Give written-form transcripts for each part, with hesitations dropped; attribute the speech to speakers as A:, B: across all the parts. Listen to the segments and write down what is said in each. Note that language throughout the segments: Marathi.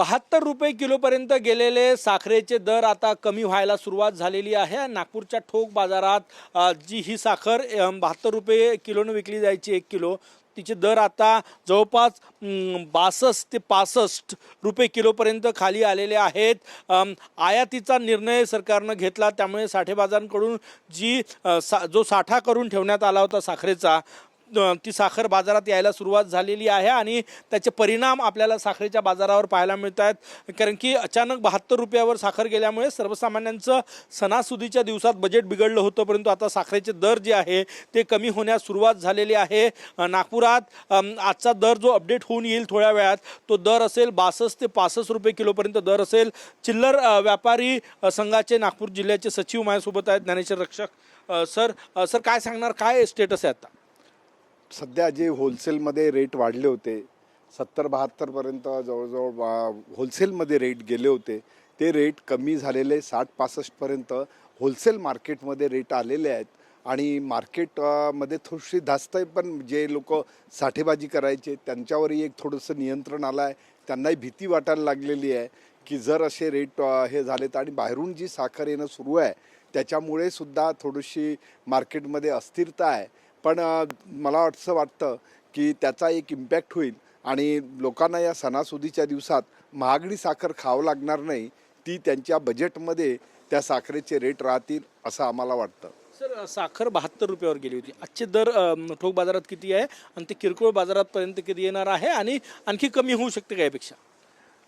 A: ₹72 किलोपर्यंत गेलेले साखरेचे दर आता कमी व्हायला सुरुवात झालेली आहे। नागपूरच्या ठोक बाजारात जी ही साखर ₹72 किलोने विकली जायची 1 किलो, तिचे दर आता जवळपास 62 ते 65 रुपये किलोपर्यंत खाली आलेले आहेत। आयातीचा निर्णय सरकारनं घेतला, त्यामुळे साठेबाजांकडून जो साठा करून ठेवण्यात आला होता साखरेचा, ती साखर बाजारात यायला सुरुवात झालेली आहे आणि त्याचे परिणाम आपल्याला साखरेच्या बाजारावर पाहायला मिळत आहेत। कारण की अचानक ₹72 साखर गेल्यामुळे सर्वसामान्यांचं सणासुदीच्या दिवसात बजेट बिघडलं होतं, परंतु आता साखरेचे दर जे आहे ते कमी होण्यास सुरुवात झालेली आहे। नागपुरात आजचा दर जो अपडेट होऊन येईल थोड्या वेळात, तो दर असेल 62 ते 65 रुपये किलोपर्यंत दर असेल। चिल्लर व्यापारी संघाचे नागपूर जिल्ह्याचे सचिव माझ्यासोबत आहेत, ज्ञानेश्वर रक्षक सर काय सांगणार, काय स्टेटस आहे आता?
B: सध्या जे होलसेलमध्ये रेट वाढले होते 70-72 पर्यंत जवळजवळ होलसेलमध्ये रेट गेले होते, ते रेट कमी झालेले 60-65 पर्यंत होलसेल मार्केटमध्ये रेट आलेले आहेत। आणि मार्केटमध्ये थोडीशी धास्त आहे, पण जे लोक साठेबाजी करायचे त्यांच्यावरही एक थोडंसं नियंत्रण आलं आहे। त्यांनाही भीती वाटायला लागलेली आहे की जर असे रेट हे झालेत आणि बाहेरून जी साखर येणं सुरू आहे त्याच्यामुळे सुद्धा थोडीशी मार्केटमध्ये अस्थिरता आहे। पण मला असं वाटतं की त्याचा एक इम्पॅक्ट होईल आणि लोकांना या सणासुदीच्या दिवसात महागडी साखर खावं लागणार नाही, ती त्यांच्या बजेटमध्ये त्या साखरेचे रेट राहतील असं आम्हाला वाटतं।
A: सर, साखर ₹72 गेली होती, आजचे दर ठोक बाजारात किती आहे आणि ते किरकोळ बाजारापर्यंत किती येणार आहे आणि आणखी कमी होऊ शकते का यापेक्षा?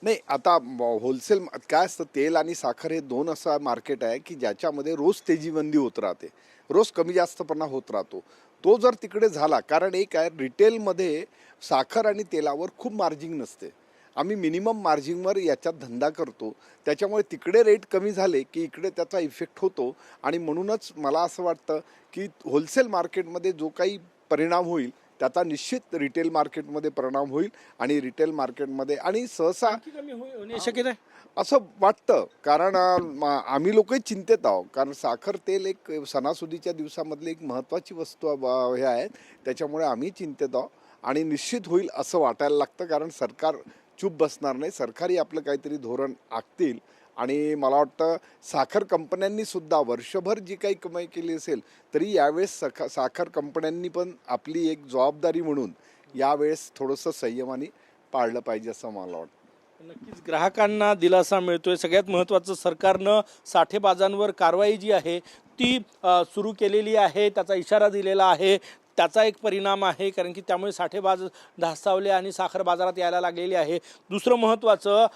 B: नाही, आता होलसेल काय असतं, तेल आणि साखर हे दोन असं मार्केट आहे की ज्याच्यामध्ये रोज तेजीबंदी होत राहते, रोज कमी जास्तपणा होत राहतो। तो जर तिकडे झाला, कारण एक आहे रिटेलमध्ये साखर आणि तेलावर खूप मार्जिन नसते, आम्ही मिनिमम मार्जिनवर याच्यात धंदा करतो, त्याच्यामुळे तिकडे रेट कमी झाले की इकडे त्याचा इफेक्ट होतो। आणि म्हणूनच मला असं वाटतं की होलसेल मार्केटमध्ये जो काही परिणाम होईल त्याचा निश्चित रिटेल मार्केटमध्ये परिणाम होईल आणि रिटेल मार्केटमध्ये आणि सहसा
A: कमी होणे शक्यता आहे
B: असं वाटतं। कारण आम्ही लोकही चिंतेत आहोत, कारण साखर तेल एक सणासुदीच्या दिवसामधली एक महत्त्वाची वस्तू हे आहे, त्याच्यामुळे आम्ही चिंतेत आहोत आणि निश्चित होईल असं वाटायला लागतं। कारण सरकार चूप बसणार नाही, सरकारी आपलं काहीतरी धोरण आखतील। आणि मला वाटतं साखर कंपन्यांनी सुद्धा वर्षभर जी काही कमाई केली असेल तरी यावेळेस साखर कंपन्यांनी पण आपली एक जबाबदारी म्हणून यावेळेस थोडंसं संयमाने पाळलं पाहिजे असं मला वाटतं।
A: नक्कीच ग्राहकांना दिलासा मिळतोय। सगळ्यात महत्त्वाचं, सरकारनं साठेबाजांवर कारवाई जी आहे ती सुरू केलेली आहे, त्याचा इशारा दिलेला आहे, त्याचा एक परिणाम आहे। कारण की त्यामुळे साठेबाज धास्तावले आणि साखर बाजारात यायला लागलेली आहे। दुसरं महत्त्वाचं,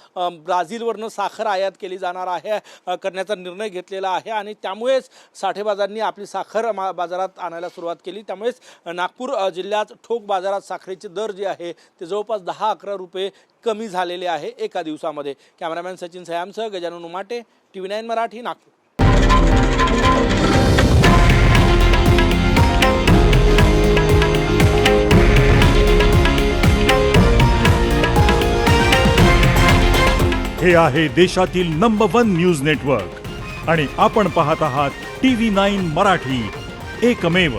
A: ब्राझीलवरनं साखर आयात केली जाणार आहे करण्याचा निर्णय घेतलेला आहे आणि त्यामुळेच साठेबाजांनी आपली साखर बाजारात आणायला सुरुवात केली। त्यामुळेच नागपूर जिल्ह्यात ठोक बाजारात साखरेचे दर जे आहे ते जवळपास 10-11 रुपये कमी झालेले आहे एका दिवसामध्ये। कॅमेरामॅन सचिन सयामसह गजानन उमाटे, TV9 मराठी, नागपूर।
C: हे आहे देशातील नंबर 1 न्यूज नेटवर्क आणि आपण पाहत आहात TV9 मराठी, एकमेव।